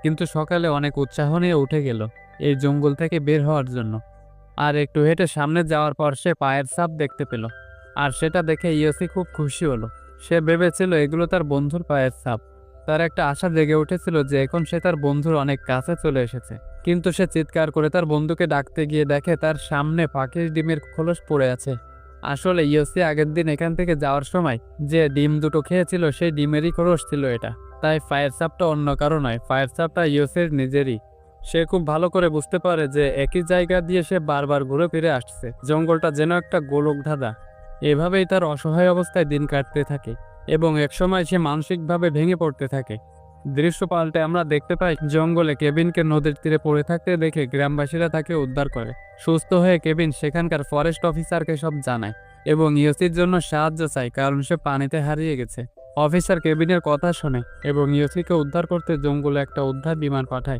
কিন্তু সকালে অনেক উৎসাহ নিয়ে উঠে গেল এই জঙ্গল থেকে বের হওয়ার জন্য। আর একটু হেঁটে সামনে যাওয়ার পর সে পায়ের ছাপ দেখতে পেল। আর সেটা দেখে ইয়োসি খুব খুশি হলো। সে ভেবেছিল এগুলো তার বন্ধুর পায়ের ছাপ। তার একটা আশা জেগে উঠেছিল যে এখন সে তার বন্ধুর অনেক কাছে চলে এসেছে। কিন্তু সে চিৎকার করে তার বন্ধুকে ডাকতে গিয়ে দেখে তার সামনে পাখির ডিমের খোলস পড়ে আছে। আসলে ইয়োসি আগের দিন এখান থেকে যাওয়ার সময় যে ডিম দুটো খেয়েছিল সেই ডিমেরই খোলস ছিল এটা। তাই ফায়ার ছাপটা অন্য কারো নয়, ফায়ার ছাপটা ইয়োসির নিজেরই। সে খুব ভালো করে বুঝতে পারে যে একই জায়গা দিয়ে সে বারবার ঘুরে ফিরে আসছে। জঙ্গলটা যেন একটা গোলক ধাঁধা। এভাবেই তার অসহায় অবস্থায় দিন কাটতে থাকে এবং একসময় সে মানসিকভাবে ভেঙে পড়তে থাকে। দৃশ্য পাল্টে আমরা দেখতে পাই জঙ্গলে কেভিনকে নদীর তীরে পড়ে থাকতে দেখে গ্রামবাসীরা তাকে উদ্ধার করে। সুস্থ হয়ে কেভিন সেখানকার ফরেস্ট অফিসারকে সব জানায় এবং ইয়োসির জন্য সাহায্য চায়, কারণ সে পানিতে হারিয়ে গেছে। অফিসার কেভিনের কথা শোনে এবং ইয়োসিকে উদ্ধার করতে জঙ্গলে একটা উদ্ধার বিমান পাঠায়।